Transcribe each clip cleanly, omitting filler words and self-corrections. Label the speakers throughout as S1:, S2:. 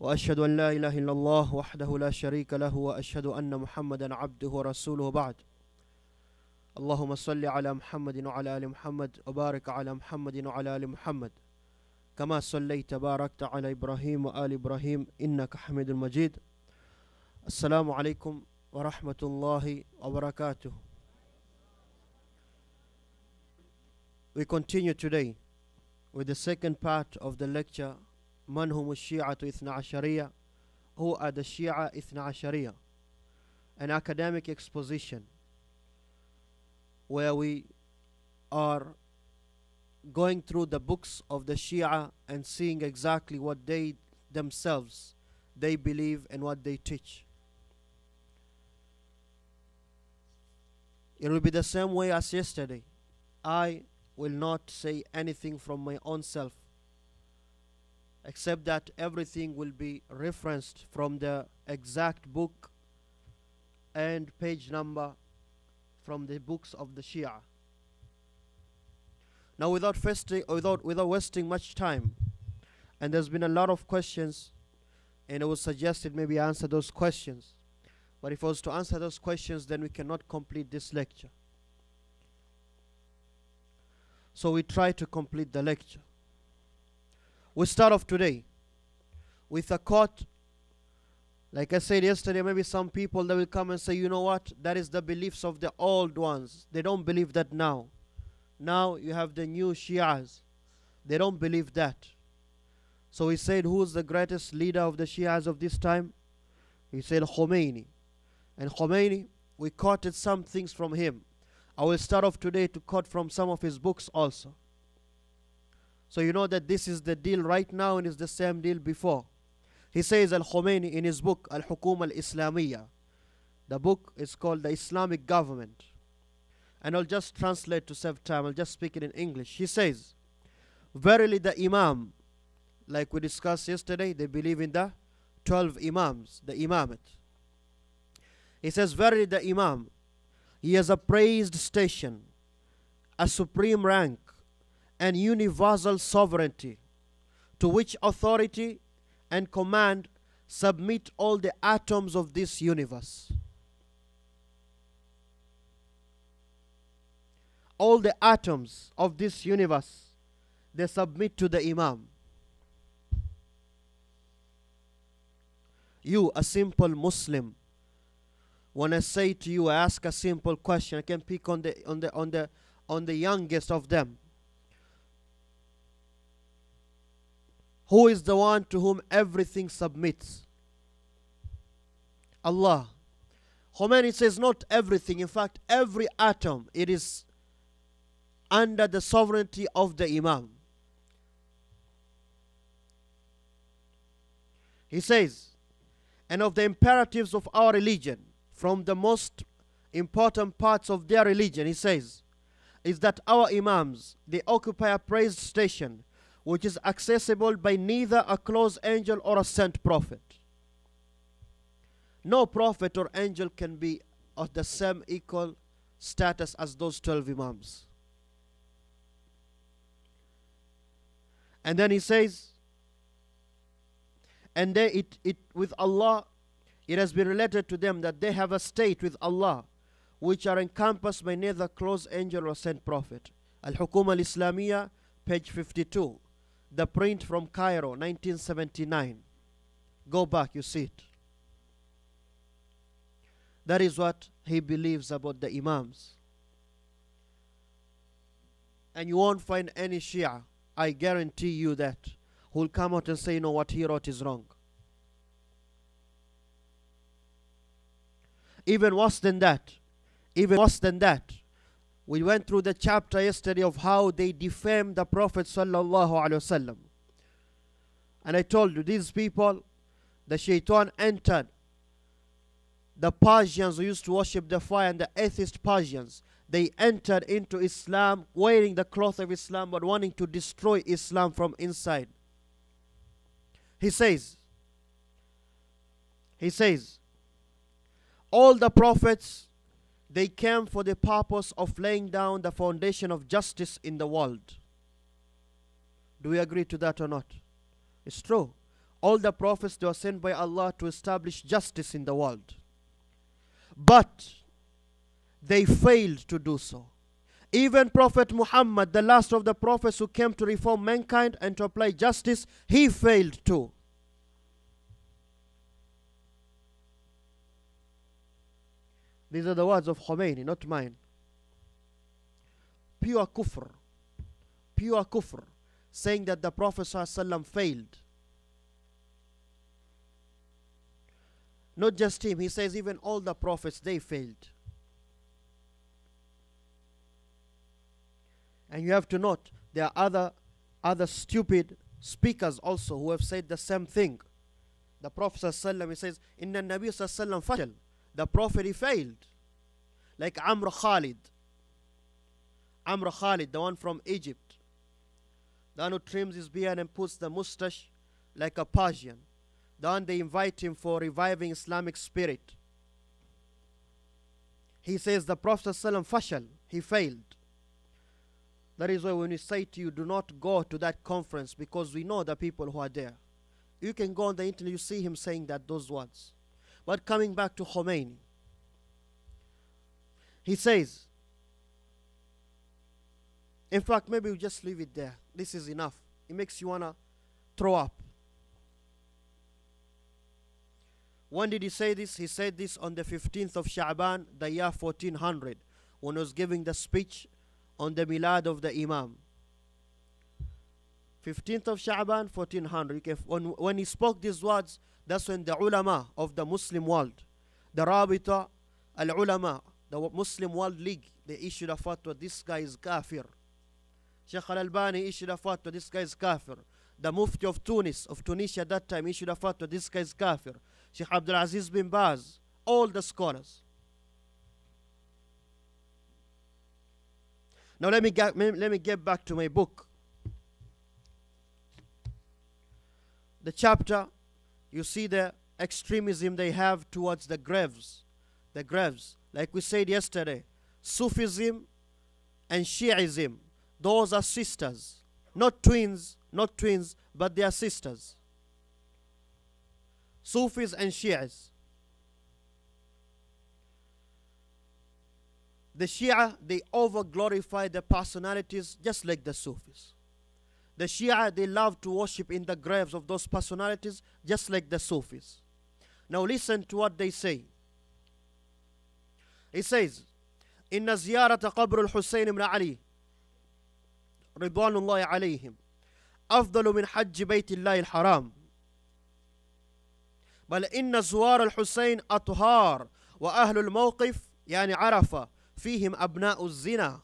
S1: وأشهد أن لا إله إلا الله وحده لا شريك له وأشهد أن محمدا عبده ورسوله بعد. اللهم صل على محمد وعلى آل محمد وبارك على محمد وعلى آل محمد كما صليت باركت على إبراهيم وآل إبراهيم إنك حميد مجيد. السلام عليكم ورحمة الله وبركاته. We continue today with the second part of the lecture, Man hum Shi'atu Ithna Ashariya, who are the Shia Ithna Ashariya, an academic exposition where we are going through the books of the Shia and seeing exactly what they themselves they believe and what they teach. It will be the same way as yesterday. I will not say anything from my own self, except that everything will be referenced from the exact book and page number from the books of the Shia. Now, without wasting much time, and there's been a lot of questions, and it was suggested maybe I answer those questions. But if I was to answer those questions, then we cannot complete this lecture. So we try to complete the lecture. We start off today with a quote. Like I said yesterday, maybe some people that will come and say, you know what, that is the beliefs of the old ones. They don't believe that now. Now you have the new Shias. They don't believe that. So he said, who's the greatest leader of the Shias of this time? He said Khomeini. And Khomeini, we quoted some things from him. I will start off today to quote from some of his books also. So you know that this is the deal right now and is the same deal before. He says Al-Khomeini in his book Al-Hukuma Al-Islamiyya. The book is called The Islamic Government. And I'll just translate to save time. I'll just speak it in English. He says, verily the Imam, like we discussed yesterday, they believe in the 12 Imams, the Imamate. He says, verily the Imam, he has a praised station, a supreme rank, and universal sovereignty, to which authority and command submit all the atoms of this universe. All the atoms of this universe, they submit to the Imam. You, a simple Muslim, when I say to you, I ask a simple question. I can pick on the youngest of them. Who is the one to whom everything submits? Allah. Khomeini says not everything. In fact, every atom, it is under the sovereignty of the Imam. He says, and of the imperatives of our religion, from the most important parts of their religion, he says, is that our Imams, they occupy a praised station which is accessible by neither a close angel or a sent prophet. No prophet or angel can be of the same equal status as those 12 Imams. And then he says, and they, with Allah, it has been related to them that they have a state with Allah which are encompassed by neither close angel or sent prophet. Al-Hukuma Al-Islamiyya, page 52. The print from Cairo, 1979. Go back, you see it. That is what he believes about the Imams. And you won't find any Shia, I guarantee you that, who will come out and say, no, what he wrote is wrong. Even worse than that, we went through the chapter yesterday of how they defamed the Prophet sallallahu alaihi wasallam. And I told you, these people, the shaitan entered the Persians who used to worship the fire and the atheist Persians. They entered into Islam wearing the cloth of Islam but wanting to destroy Islam from inside. He says, all the prophets, they came for the purpose of laying down the foundation of justice in the world. Do we agree to that or not? It's true. All the prophets, they were sent by Allah to establish justice in the world. But they failed to do so. Even Prophet Muhammad, the last of the prophets who came to reform mankind and to apply justice, he failed too. These are the words of Khomeini, not mine. Pure kufr. Pure kufr. Saying that the Prophet ﷺ failed. Not just him, he says even all the prophets, they failed. And you have to note, there are other stupid speakers also who have said the same thing. The Prophet ﷺ, he says, Inna Nabi ﷺ fashal. The Prophet, he failed. Like Amr Khalid. Amr Khalid, the one from Egypt. The one who trims his beard and puts the mustache like a Persian. The one they invite him for reviving Islamic spirit. He says the Prophet ﷺ fashal. He failed. That is why when we say to you, do not go to that conference, because we know the people who are there. You can go on the internet, you see him saying those words. But coming back to Khomeini, he says, in fact, maybe we just leave it there. This is enough. It makes you want to throw up. When did he say this? He said this on the 15th of Sha'ban, the year 1400, when he was giving the speech on the Milad of the Imam. 15th of Sha'ban, 1400. When he spoke these words, that's when the ulama of the Muslim world, the Rabita al-Ulama, the Muslim World League, they issued a fatwa, this guy is kafir. Sheikh al-Albani issued a fatwa, this guy is kafir. The Mufti of Tunis, of Tunisia at that time, issued a fatwa, this guy is kafir. Sheikh Abdulazeez bin Baz, all the scholars. Now let me get back to my book. The chapter, you see the extremism they have towards the graves. The graves. Like we said yesterday, Sufism and Shi'ism, those are sisters. Not twins, but they are sisters. Sufis and Shi'is. The Shia, they over-glorify the personalities just like the Sufis. The Shia, they love to worship in the graves of those personalities just like the Sufis. Now listen to what they say. He says, إن زيارة قبر الحسين بن علي رضوان الله عليهم أفضل من حج بيت الله الحرام بل إن زوار الحسين أطهار وأهل الموقف يعني عرفة فيهم أبناء الزنا.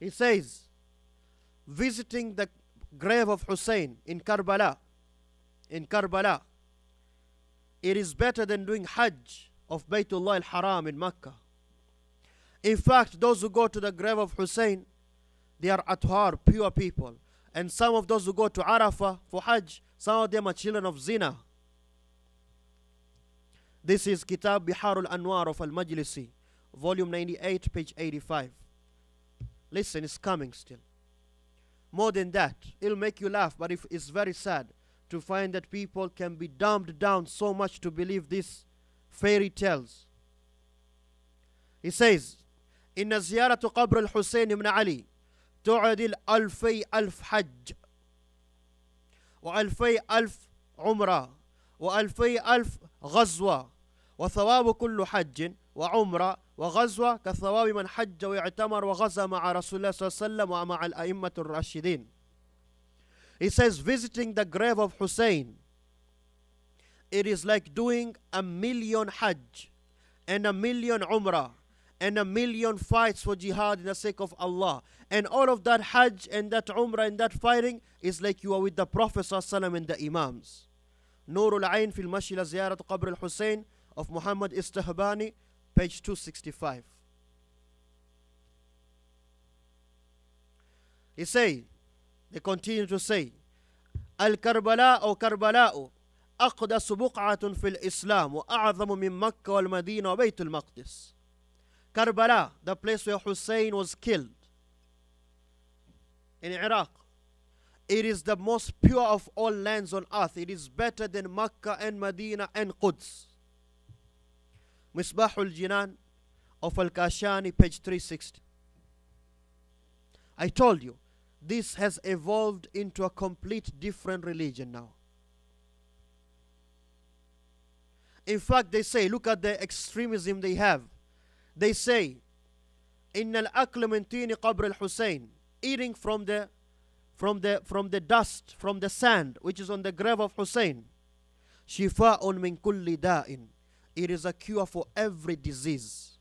S1: He says, visiting the grave of Hussein in Karbala, it is better than doing Hajj of Baytullah al-Haram in Mecca. In fact, those who go to the grave of Hussein, they are athar, pure people. And some of those who go to Arafah for Hajj, some of them are children of zina. This is Kitab Bihar al-Anwar of al-Majlisi, volume 98, page 85. Listen, it's coming still. More than that, it'll make you laugh, but it's very sad to find that people can be dumbed down so much to believe these fairy tales. He says, إن زيارة قبر الحسين بن علي تعدل 2000 حج و2000 عمرة و2000 غزوة وثواب كل حج وعمرة وغزوة كثواب من حج ويعتمر وغزا مع رسول الله صلى الله عليه وسلم ومع الأئمة الراشدين. He says, visiting the grave of Hussein, it is like doing 1,000,000 Hajj and 1,000,000 Umrah and 1,000,000 fights for jihad in the sake of Allah. And all of that Hajj and that Umrah and that fighting is like you are with the Prophet ﷺ and the Imams. Nurul Ayn fil Mashi la Ziyarat Qabr al-Hussein of Muhammad Istihbani, page 265. They continue to say, Al-Karbala or Karbala أقدس بقعة في الإسلام وأعظم من مكة والمدينة وبيت المقدس. Karbala, the place where Hussein was killed in Iraq. It is the most pure of all lands on earth. It is better than Makkah and Medina and Quds. Misbahul Jinan of Al-Kashani, page 360. I told you, this has evolved into a complete different religion now. In fact, they say, look at the extremism they have. They say, إن الأكل من طين قبر الحسين, eating from the dust, from the sand, which is on the grave of Hussein. شفاء من كل داء, it is a cure for every disease.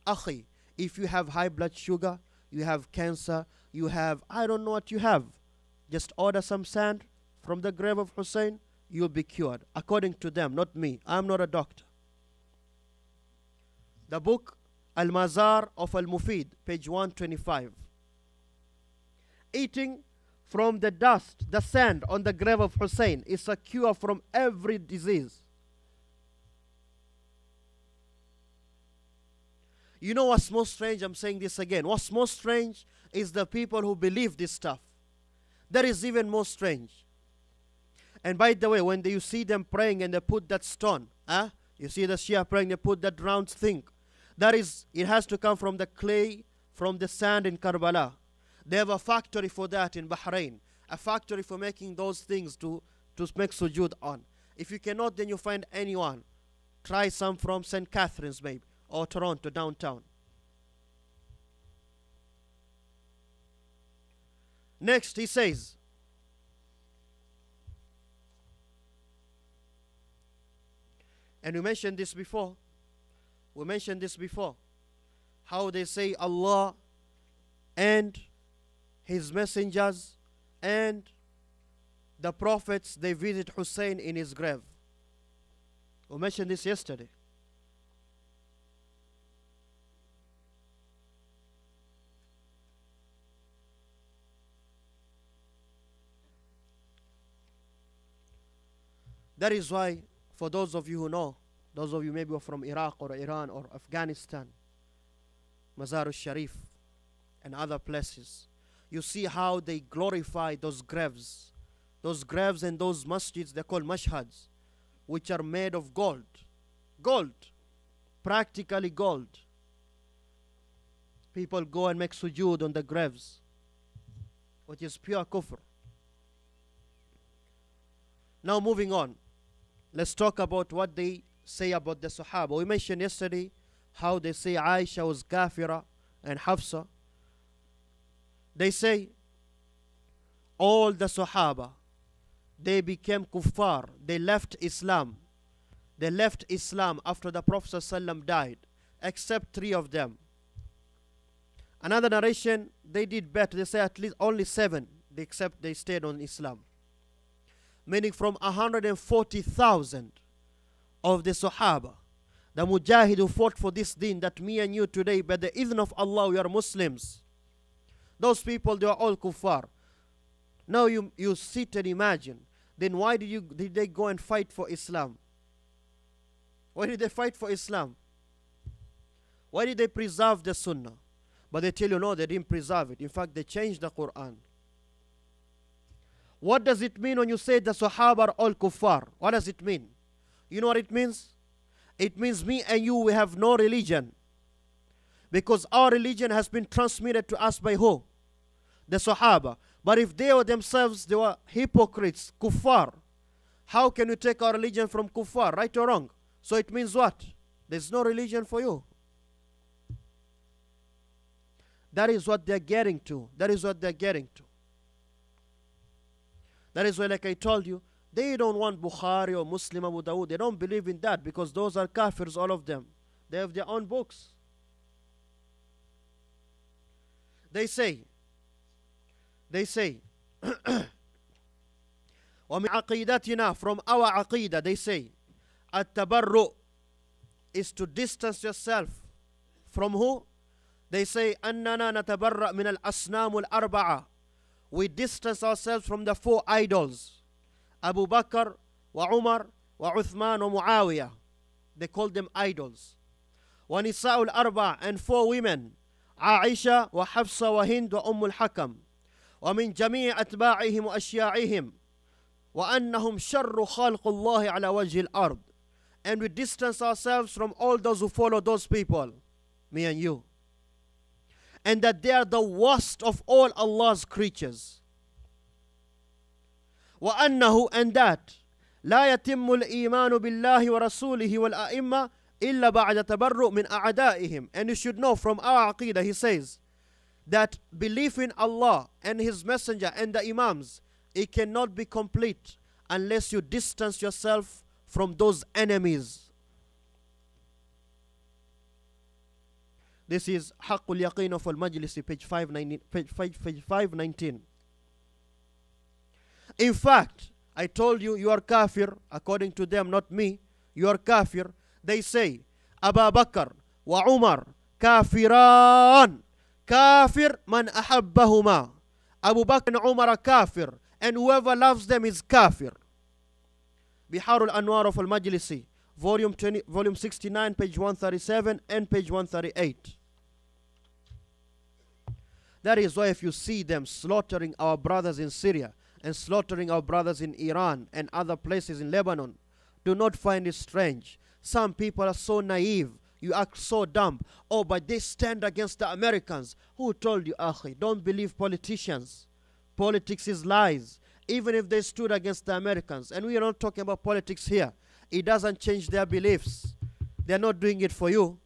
S1: Akhi, if you have high blood sugar, you have cancer, you have, I don't know what you have, just order some sand from the grave of Hussein, you'll be cured. According to them, not me. I'm not a doctor. The book Al-Mazar of Al-Mufid, page 125. Eating from the dust, the sand on the grave of Hussein is a cure from every disease. You know what's most strange? I'm saying this again. What's most strange is the people who believe this stuff. That is even more strange. And by the way, when you see them praying and they put that stone, you see the Shia praying, they put that round thing. That is, it has to come from the clay, from the sand in Karbala. They have a factory for that in Bahrain. A factory for making those things to make sujood on. If you cannot, then you find anyone. Try some from St. Catherine's maybe, or Toronto, downtown. Next, he says, and we mentioned this before. How they say Allah and His messengers and the prophets, they visit Hussein in his grave. We mentioned this yesterday. That is why, for those of you who know, those of you maybe are from Iraq or Iran or Afghanistan, Mazar al-Sharif and other places, you see how they glorify those graves. Those graves and those masjids, they're called mashhads, which are made of gold. Gold. Practically gold. People go and make sujood on the graves, which is pure kufr. Now moving on. Let's talk about what they say about the Sahaba. We mentioned yesterday how they say Aisha was kafira and Hafsa. They say all the Sahaba, they became kuffar. They left Islam. They left Islam after the Prophet ﷺ died, except 3 of them. Another narration, they did better. They say at least only 7, except they stayed on Islam. Meaning from 140,000 of the Sahaba, the Mujahid who fought for this deen that me and you today, by the idhn of Allah, we are Muslims. Those people, they are all kuffar. Now you sit and imagine, then why did they go and fight for Islam? Why did they fight for Islam? Why did they preserve the Sunnah? But they tell you, no, they didn't preserve it. In fact, they changed the Quran. What does it mean when you say the Sahaba are all kuffar? What does it mean? You know what it means? It means me and you, we have no religion. Because our religion has been transmitted to us by who? The Sahaba. But if they were themselves, they were hypocrites, kuffar, how can you take our religion from kuffar, right or wrong? So it means what? There's no religion for you. That is what they're getting to. That is what they're getting to. That is why, like I told you, they don't want Bukhari or Muslim Abu Dawud. They don't believe in that because those are kafirs, all of them. They have their own books. They say, وَمِنْ عَقِيدَتِنَا, from our aqidah, they say, التَّبَرُّ is to distance yourself. From who? They say, أَنَّنَا نَتَبَرَّأْ مِنَ الْأَصْنَامُ الْأَرْبَعَةِ, we distance ourselves from the 4 idols. Abu Bakr, wa Umar, wa Uthman, wa Muawiyah. They call them idols. Wa Nisa'ul Arba, and 4 women. Aisha, wa Hafsa, wa Hind, wa Ummul Hakam. ومن جميع أتباعهم وأشياعهم وأنهم شر خلق الله على وجه الأرض. And we distance ourselves from all those who follow those people, me and you. And that they are the worst of all Allah's creatures. وأنه, and that لا يتم الإيمان بالله ورسوله والأئمة إلا بعد تبرؤ من أعدائهم. And you should know from our aqidah, he says, that belief in Allah and His Messenger and the Imams, it cannot be complete unless you distance yourself from those enemies. This is Haqqul Yaqeen of Al-Majlisi, page 519. In fact, I told you, you are kafir, according to them, not me. You are kafir. They say, Abu Bakr wa Umar kafiran. Kafir man ahabbahuma. Abu Bakr and Umar are kafir, and whoever loves them is kafir. Bihar al-Anwar of Al-Majlisi, volume 69, page 137 and page 138. That is why if you see them slaughtering our brothers in Syria and slaughtering our brothers in Iran and other places in Lebanon, do not find it strange. Some people are so naive. You act so dumb. Oh, but they stand against the Americans. Who told you, Akhi? Don't believe politicians. Politics is lies. Even if they stood against the Americans, and we are not talking about politics here, it doesn't change their beliefs. They're not doing it for you.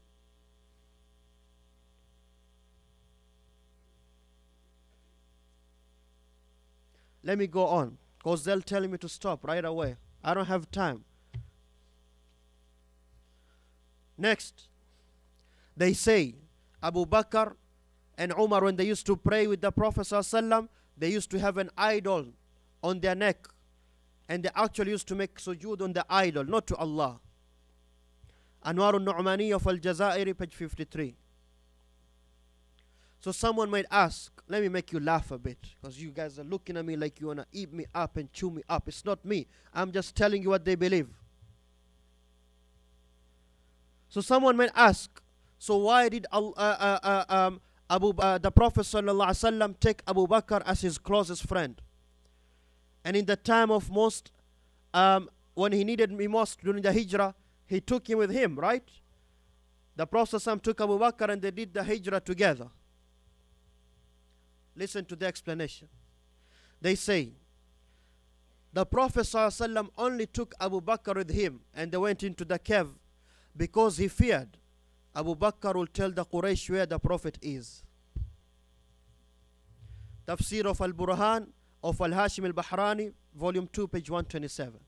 S1: Let me go on, because they'll tell me to stop right away. I don't have time. Next, they say Abu Bakr and Umar, when they used to pray with the Prophet ﷺ, they used to have an idol on their neck, and they actually used to make sujood on the idol, not to Allah. Anwar al-Nu'mani of Al-Jazairi, page 53. So someone might ask, let me make you laugh a bit, because you guys are looking at me like you want to eat me up and chew me up. It's not me. I'm just telling you what they believe. So someone might ask, so why did the Prophet ﷺ take Abu Bakr as his closest friend? And in the time of most, when he needed me most during the Hijrah, he took him with him, right? The Prophet ﷺ took Abu Bakr and they did the Hijrah together. Listen to the explanation. They say, the Prophet ﷺ only took Abu Bakr with him and they went into the cave because he feared Abu Bakr will tell the Quraysh where the Prophet is. Tafsir of Al-Burhan of Al-Hashim Al-Bahrani, volume 2, page 127.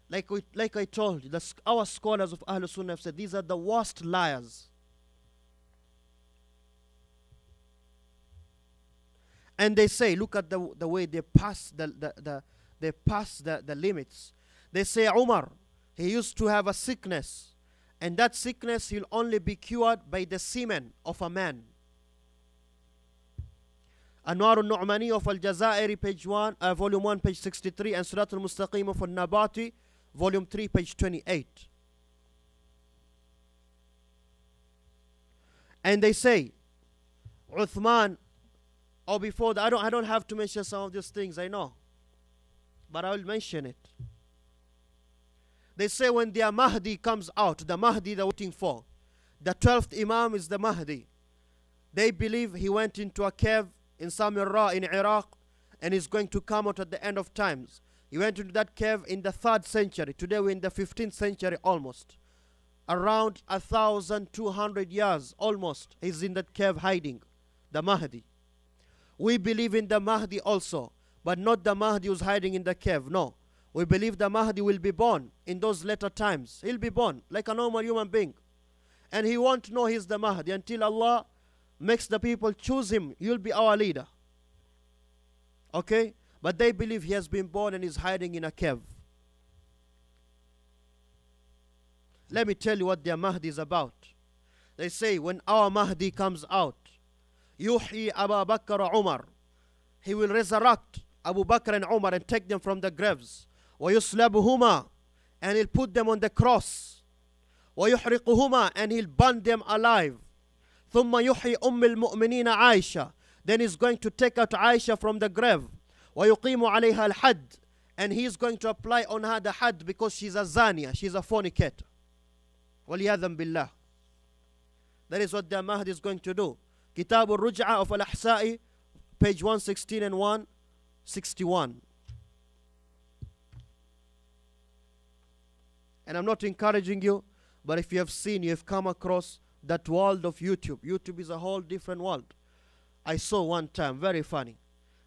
S1: Like I told you, our scholars of Ahlul Sunnah have said these are the worst liars. And they say, look at the way they pass the limits. They say Umar, he used to have a sickness, and that sickness will only be cured by the semen of a man. Anwar al-Nu'mani of Al-Jazairi, volume 1, page 63, and Surat al-Mustaqim of Al-Nabati, volume 3, page 28. And they say, Uthman, or before that, I don't have to mention some of these things, I know, but I will mention it. They say when their Mahdi comes out, the Mahdi they're waiting for, the 12th Imam is the Mahdi. They believe he went into a cave in Samarra in Iraq and is going to come out at the end of times. He went into that cave in the 3rd century. Today we're in the 15th century almost. Around 1,200 years almost, he's in that cave hiding, the Mahdi. We believe in the Mahdi also, but not the Mahdi who's hiding in the cave, no. We believe the Mahdi will be born in those later times. He'll be born like a normal human being. And he won't know he's the Mahdi until Allah makes the people choose him. You'll be our leader. Okay? But they believe he has been born and is hiding in a cave. Let me tell you what their Mahdi is about. They say when our Mahdi comes out, Yuhyi Abu Bakr wa Umar, he will resurrect Abu Bakr and Umar and take them from the graves. وَيُصْلَبُهُمَا, and he'll put them on the cross. وَيُحْرِقُهُمَا, and he'll burn them alive. ثُمَّ يُحْيِي الْمُؤْمِنِينَ عَائِشَةَ, Then he's going to take out Aisha from the grave. وَيُقِيمُ عَلَيْهَا الْحَدِّ. And he's going to apply on her the had because she's a zania, she's a fornicator. وَلِيَذَنْ بِاللَّهِ. That is what the Mahdi is going to do. Kitab al-Ruj'a of Al-Ahsa'i, page 116 and 161. And I'm not encouraging you, but if you have seen, you have come across that world of YouTube. YouTube is a whole different world. I saw one time, very funny.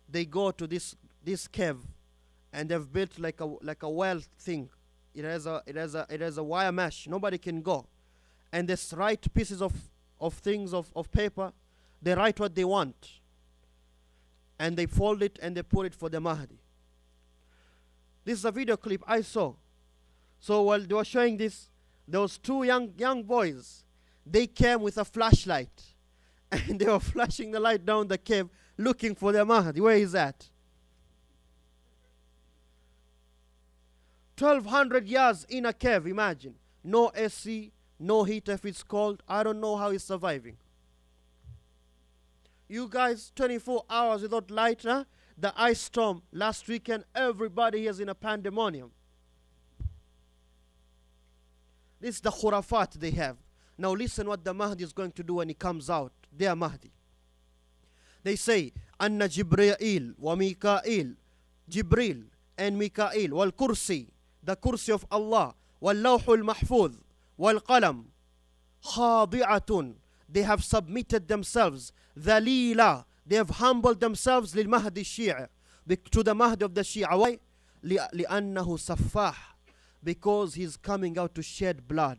S1: They go to this cave, and they've built like a well thing. It has a wire mesh. Nobody can go. And they write pieces of things of paper. They write what they want, and they fold it and they put it for the Mahdi. This is a video clip I saw. So while they were showing this, there was two young boys. They came with a flashlight, and they were flashing the light down the cave, looking for the Mahdi. Where is that? 1,200 years in a cave, imagine. No AC, no heat if it's cold. I don't know how he's surviving. You guys, 24 hours without light, huh? The ice storm last weekend, everybody is in a pandemonium. This is the khurafat they have. Now listen what the Mahdi is going to do when he comes out. Their Mahdi. They say, Anna Jibreel wa Mikael, Jibril and Mikael, wal kursi, the kursi of Allah, wal lawhul mahfuz, wal qalam, khadi'atun, they have submitted themselves, dhalila, they have humbled themselves lil Mahdi Shia, to the Mahdi of the Shia. Why? لأنه سفاح, because he's coming out to shed blood.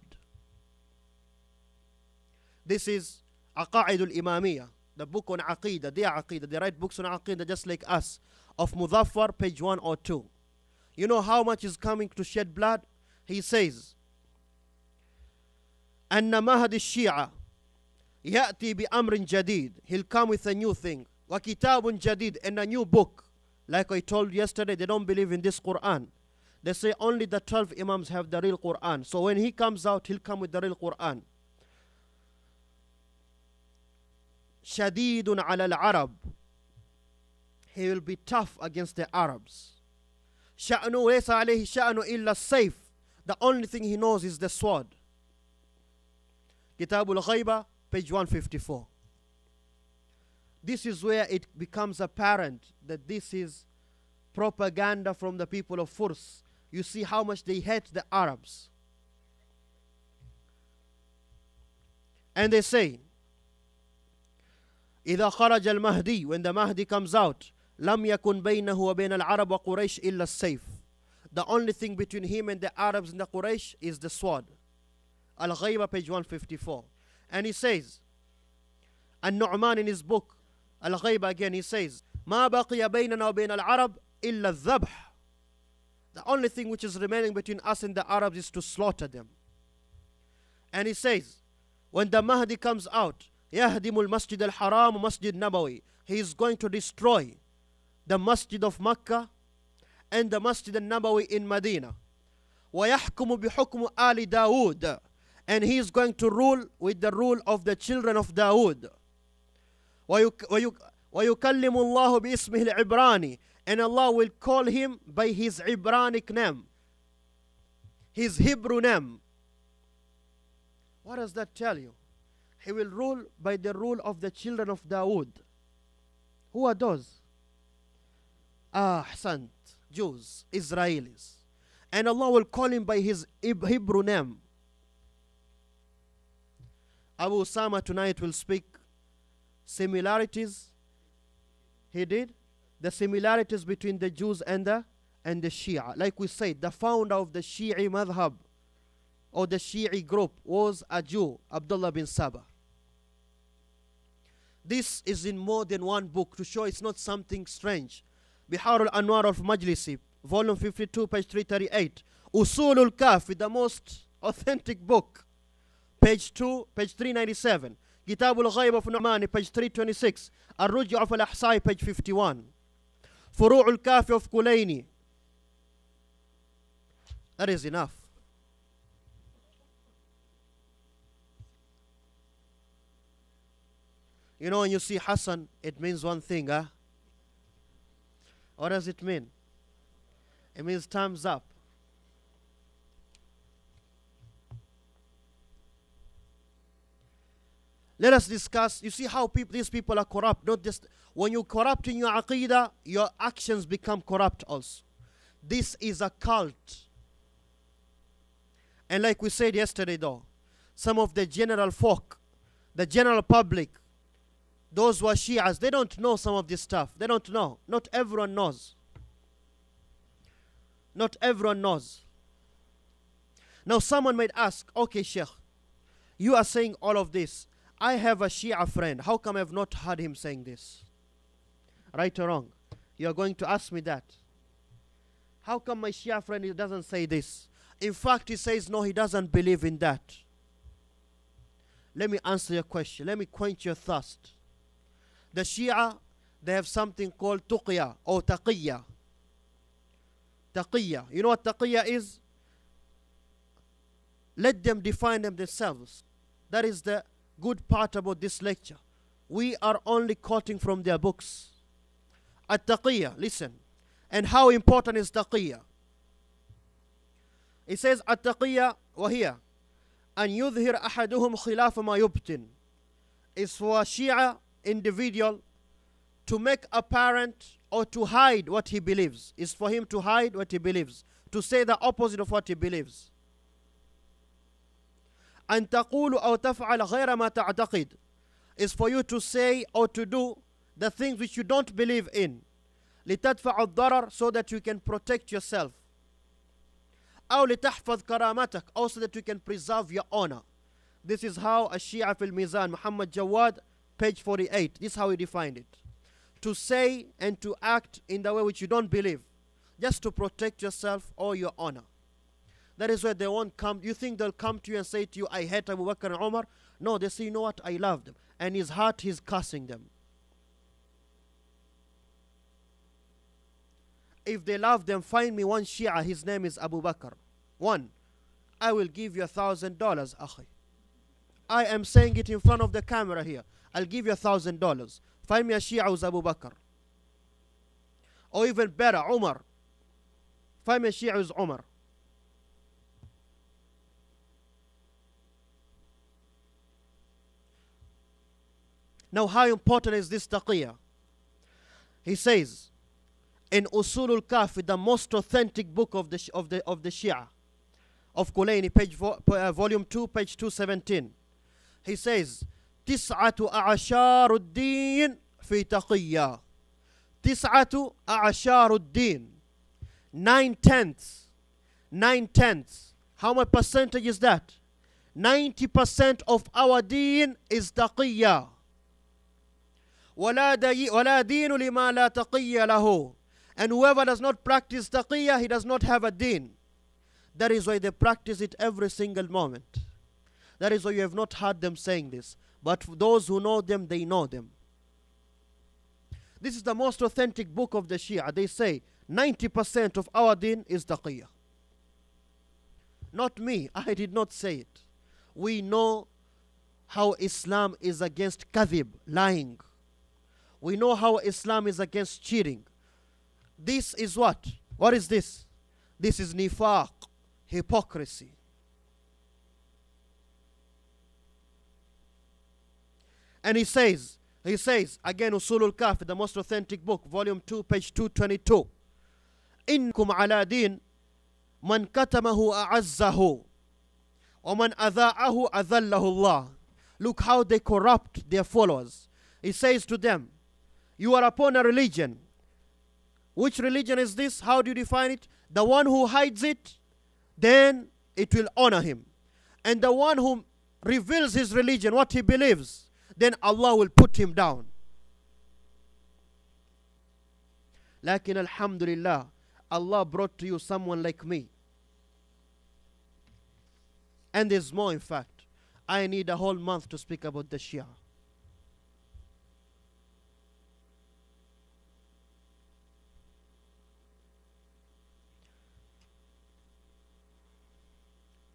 S1: This is Aqa'id al-Imamiyah, the book on Aqidah, their Aqidah. They write books on Aqidah just like us, of Muzaffar, page 102. You know how much is coming to shed blood? He says, أن مهدي الشيعة يأتي بأمر جديد. He'll come with a new thing. وكتاب جديد, and a new book. Like I told yesterday, they don't believe in this Quran. They say only the 12 Imams have the real Quran. So when he comes out, he'll come with the real Quran. شديد على العرب. He will be tough against the Arabs. شأنه ليس عليه شأن إلا السيف. The only thing he knows is the sword. Kitab al-Ghaiba, page 154. This is where it becomes apparent that this is propaganda from the people of Furs. You see how much they hate the Arabs. And they say, إذا خرج المهدي, when the Mahdi comes out, لم يكن بينه وبين العرب وقريش إلا السيف. The only thing between him and the Arabs and the Quraysh is the sword. Al-Ghaiba, page 154. And he says, An-Nu'man in his book, Al-Ghaiba again, he says, ما بقي بيننا وبين العرب إلا الذبح. The only thing which is remaining between us and the Arabs is to slaughter them. And he says, when the Mahdi comes out, يهدم المسجد الحرام ومسجد نبوي. He is going to destroy the Masjid of Makkah and the Masjid al-Nabawi in Medina. ويحكم بحكم آل داود. And he is going to rule with the rule of the children of Dawood. ويكلم الله باسمه العبراني. And Allah will call him by his Ibranic name, his Hebrew name. What does that tell you? He will rule by the rule of the children of Dawood. Who are those? Ahsant, Jews, Israelis. And Allah will call him by his Hebrew name. Abu Usama tonight will speak similarities. He did. The similarities between the Jews and the Shia. Like we said, the founder of the Shi'i madhab, or the Shi'i group, was a Jew, Abdullah bin Saba. This is in more than one book to show it's not something strange. Bihar al-Anwar of Majlisi, volume 52, page 338. Usul al-Kafi, the most authentic book, page 397. Kitab al-Ghayb of Nu'mani, page 326. Al-Ruj'a of al-Ahsai, page 51. Furu' al-Kafi of Kulaini. That is enough. You know, when you see Hassan, it means one thing, huh? What does it mean? It means thumbs up. Let us discuss. You see how these people are corrupt. Not just when you corrupt in your aqidah, your actions become corrupt also. This is a cult. And like we said yesterday though, some of the general folk, the general public, those who are Shias, they don't know some of this stuff. They don't know. Not everyone knows. Not everyone knows. Now someone might ask, okay Sheikh, you are saying all of this. I have a Shia friend. How come I have not heard him saying this? Right or wrong? You are going to ask me that. How come my Shia friend doesn't say this? In fact, he says no, he doesn't believe in that. Let me answer your question. Let me quench your thirst. The Shia, they have something called tuqya or taqiyya. Taqiyya. You know what taqiyya is? Let them define them themselves. That is the good part about this lecture. We are only quoting from their books. At-taqiyya, listen. And how important is taqiyya? It says at-taqiyya وهي أن يظهر أحدهم خلاف ما يبطن. Is for a Shia individual to make apparent or to hide what he believes. Is for him to hide what he believes. To say the opposite of what he believes. أن تقول أو تفعل غير ما تعتقد is for you to say or to do the things which you don't believe in. لتدفع الضرر, so that you can protect yourself. أو لتحفظ كرامتك, also that you can preserve your honor. This is how a Shia في الميزان, Muhammad Jawad, page 48. This is how he defined it. To say and to act in the way which you don't believe, just to protect yourself or your honor. That is why they won't come. You think they'll come to you and say to you, I hate Abu Bakr and Umar? No, they say, you know what, I love them. And his heart, he's cursing them. If they love them, find me one Shia, his name is Abu Bakr. One. I will give you $1,000, akhi. I am saying it in front of the camera here. I'll give you $1,000. Find me a Shia who's Abu Bakr. Or even better, Umar. Find me a Shia who's Umar. Now, how important is this taqiyya? He says, in Usulul Kafi, the most authentic book of the Shia, of Kulayni, volume 2, page 217, he says, تسعة أعشار الدين في تقية. تسعة أعشار الدين. 9/10. 9/10. How much percentage is that? 90% of our deen is taqiyya. ولا دين لما لا تقي له. And whoever does not practice taqiyya, he does not have a deen. That is why they practice it every single moment. That is why you have not heard them saying this. But for those who know them, they know them. This is the most authentic book of the Shia. They say 90% of our deen is taqiyya. Not me. I did not say it. We know how Islam is against kadhib, lying. We know how Islam is against cheating. This is what? What is this? This is nifaq, hypocrisy. And he says, again, Usulul Kafi, the most authentic book, volume 2, page 222. إنكم على دين من كتمه أعزه ومن أذاعه أذله الله. Look how they corrupt their followers. He says to them, you are upon a religion. Which religion is this? How do you define it? The one who hides it, then it will honor him. And the one who reveals his religion, what he believes, then Allah will put him down. Lakin alhamdulillah, Allah brought to you someone like me. And there's more, in fact. I need a whole month to speak about the Shia.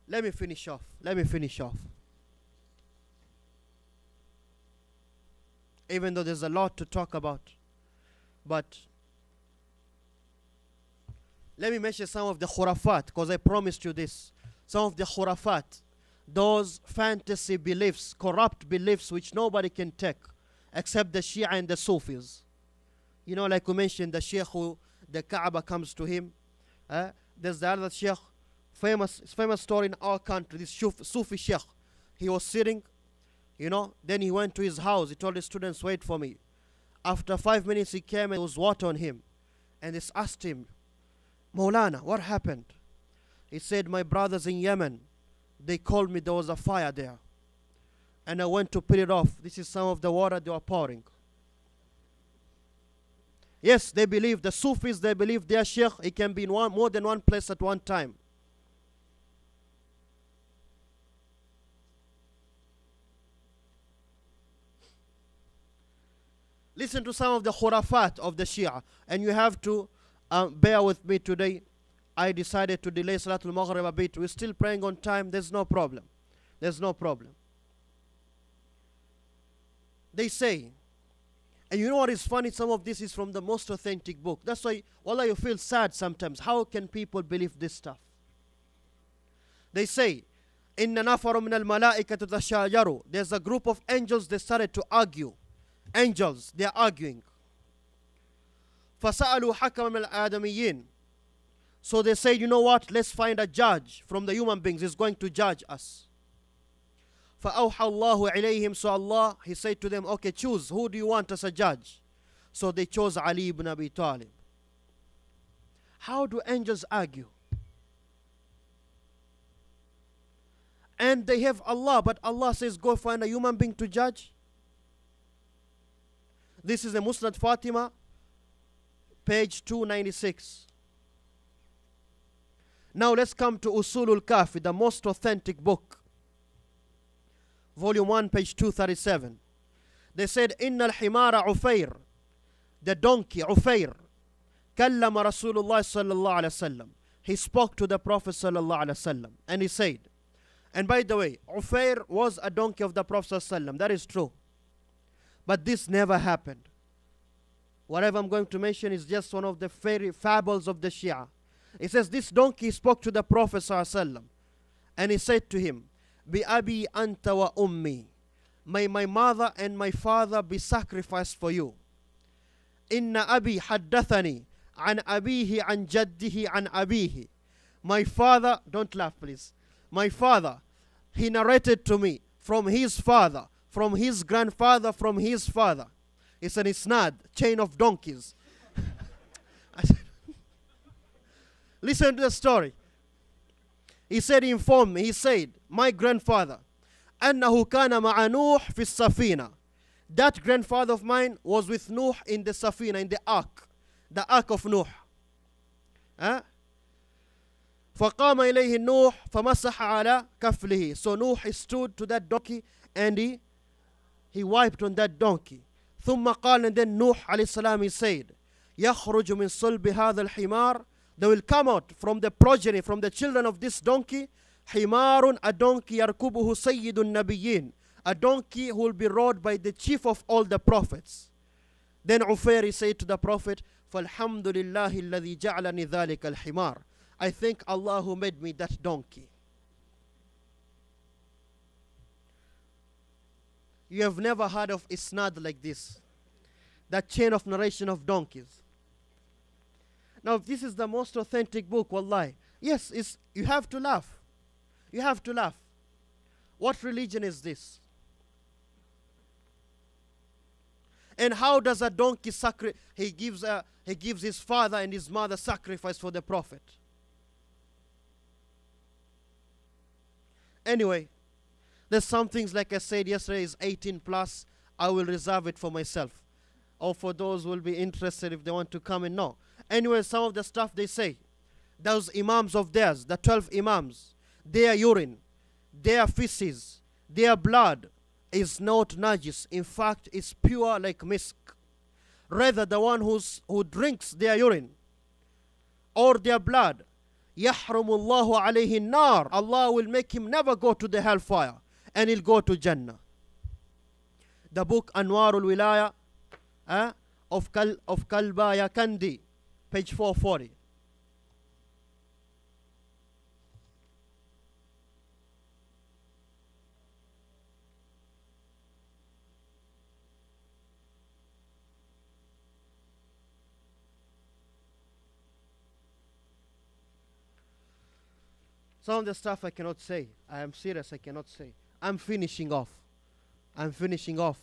S1: Let me finish off. even though there's a lot to talk about. But let me mention some of the khurafat, because I promised you this. Some of the khurafat, those fantasy beliefs, corrupt beliefs which nobody can take except the Shia and the Sufis. You know, like we mentioned, the Sheikh who the Kaaba comes to him. There's the other Sheikh, famous story in our country, this Sufi Sheikh. He was sitting, you know, then he went to his house. He told his students, wait for me. After 5 minutes he came and there was water on him. And they asked him, Maulana, what happened? He said, my brothers in Yemen, they called me there was a fire there. And I went to put it off. This is some of the water they were pouring. Yes, they believe, the Sufis, they believe their Sheikh, he can be in more than one place at one time. Listen to some of the khurafat of the Shia. And you have to bear with me today. I decided to delay Salatul Maghrib a bit. We're still praying on time. There's no problem. There's no problem. They say, and you know what is funny? Some of this is from the most authentic book. That's why, wallah, you feel sad sometimes. How can people believe this stuff? They say, إِنَّ نَفَرٌ مِنَ الْمَلَائِكَةِ تَشَاجَرُوا. There's a group of angels, they started to argue. Angels, they're arguing. فَسَأَلُوا حَكَمًا مِنَ الْآدَمِيِّينَ. So they say, you know what? Let's find a judge from the human beings. He's going to judge us. فَأَوْحَى اللَّهُ إِلَيْهِمْ. So Allah, He said to them, okay, choose. Who do you want as a judge? So they chose Ali ibn Abi Talib. How do angels argue? And they have Allah, but Allah says, go find a human being to judge. This is the Musnad Fatima, page 296. Now let's come to Usulul Kafi, the most authentic book. Volume 1, page 237. They said, Inna al-himara Ufair, the donkey, Ufair, kallama Rasulullah sallallahu alayhi wasallam. He spoke to the Prophet sallallahu alayhi wasallam, and he said, and by the way, Ufair was a donkey of the Prophet sallallahu alayhi wasallam. That is true. But this never happened. Whatever I'm going to mention is just one of the fairy fables of the Shia. It says this donkey spoke to the Prophet ﷺ, and he said to him, Bi abi anta wa ummi. May my mother and my father be sacrificed for you. Inna abi haddathani an abihi an jaddihi an abihi. My father, don't laugh please. My father, he narrated to me from his father, from his grandfather, from his father. It's an isnad, chain of donkeys. Listen to the story. He said, he informed me, he said, my grandfather, أنه كان مع نوح في السفينة. That grandfather of mine was with Nuh in the Safina, in the ark of Nuh. فقام إليه النوح فمسح على كفله. So Nuh stood to that donkey and he wiped on that donkey. ثم قال, and then Nuh عليه السلام, he said, يخرج من صلب هذا الحمار. They will come out from the progeny, from the children of this donkey, حمار, a donkey, يركبه سيد النبيين, a donkey who will be rode by the chief of all the prophets. Then Ufair said to the Prophet, فَالْحَمْدُ لِلَّهِ الَّذِي جَعْلَنِي ذَلِكَ الْحِمَارِ. I thank Allah who made me that donkey. You have never heard of isnad like this, that chain of narration of donkeys. Now, this is the most authentic book, wallahi. Yes, you have to laugh. You have to laugh. What religion is this? And how does a donkey he gives his father and his mother sacrifice for the Prophet? Anyway, there's some things, like I said yesterday, is 18 plus. I will reserve it for myself, or for those who will be interested if they want to come and know. Anyway, some of the stuff they say, those imams of theirs, the 12 imams, their urine, their feces, their blood is not najis. In fact, it's pure like misk. Rather, the one who drinks their urine or their blood, يَحْرُمُ اللَّهُ عَلَيْهِ النَّارِ. Allah will make him never go to the hellfire, and he'll go to Jannah. The book Anwarul Wilaya of Kalbaya Kandi, page 440. Some of the stuff I cannot say. I am serious, I cannot say. I'm finishing off. I'm finishing off.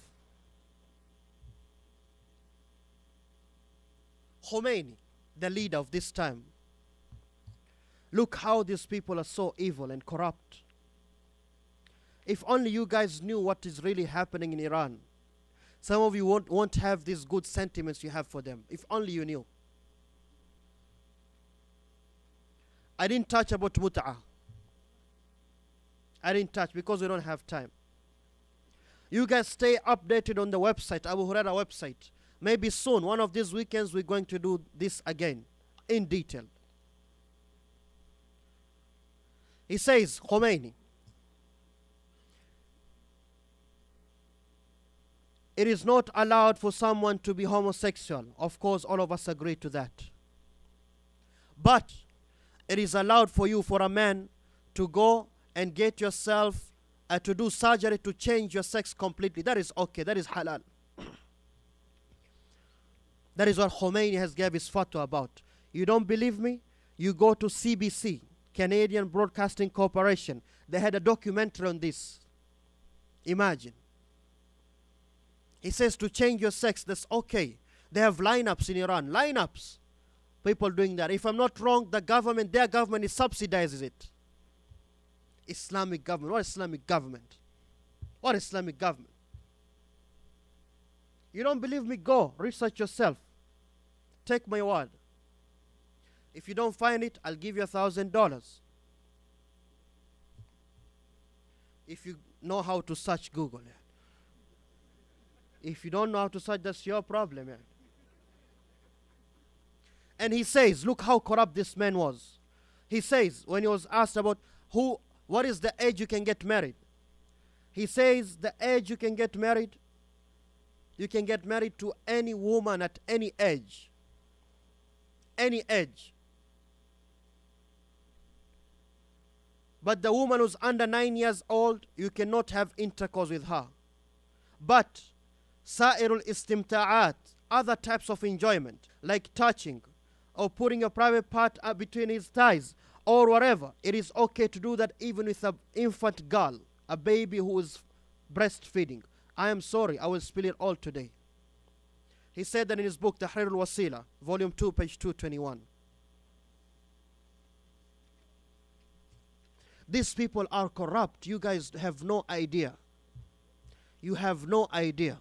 S1: Khomeini, the leader of this time. Look how these people are so evil and corrupt. If only you guys knew what is really happening in Iran. Some of you won't have these good sentiments you have for them. If only you knew. I didn't touch about mut'ah. I didn't touch because we don't have time. You guys stay updated on the website, Abu Huraira website. Maybe soon, one of these weekends, we're going to do this again, in detail. He says, Khomeini, it is not allowed for someone to be homosexual. Of course, all of us agree to that. But it is allowed for you, for a man, to go and get yourself to do surgery to change your sex completely. That is okay. That is halal. That is what Khomeini has gave his fatwa about. You don't believe me? You go to CBC, Canadian Broadcasting Corporation. They had a documentary on this. Imagine. He says to change your sex, that's okay. They have lineups in Iran. Lineups. People doing that. If I'm not wrong, the government, their government subsidizes it. Islamic government. What Islamic government? What Islamic government? You don't believe me? Go. Research yourself. Take my word. If you don't find it, I'll give you $1,000. If you know how to search Google. If you don't know how to search, that's your problem. And he says, look how corrupt this man was. He says, when he was asked about what is the age you can get married? He says the age you can get married to any woman at any age. Any age. But the woman who's under 9 years old, you cannot have intercourse with her. But sa'irul istimta'at, other types of enjoyment, like touching or putting a private part between his thighs, or whatever, it is okay to do that even with an infant girl, a baby who is breastfeeding. I am sorry, I will spill it all today. He said that in his book, Tahrir al-Wasila, volume 2, page 221. These people are corrupt. You guys have no idea. You have no idea.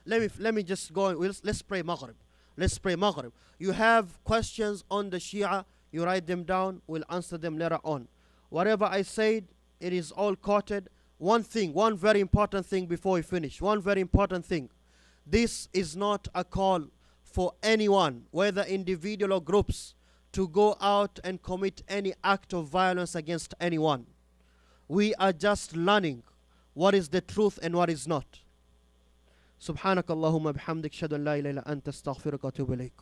S1: Let me just go. Let's pray Maghrib. Let's pray Maghrib. You have questions on the Shia, you write them down. We'll answer them later on. Whatever I said, it is all quoted. One very important thing before we finish. One very important thing. This is not a call for anyone, whether individual or groups, to go out and commit any act of violence against anyone. We are just learning what is the truth and what is not. سبحانك اللهم بحمدك اشهد ان لا اله الا انت استغفرك واتوب اليك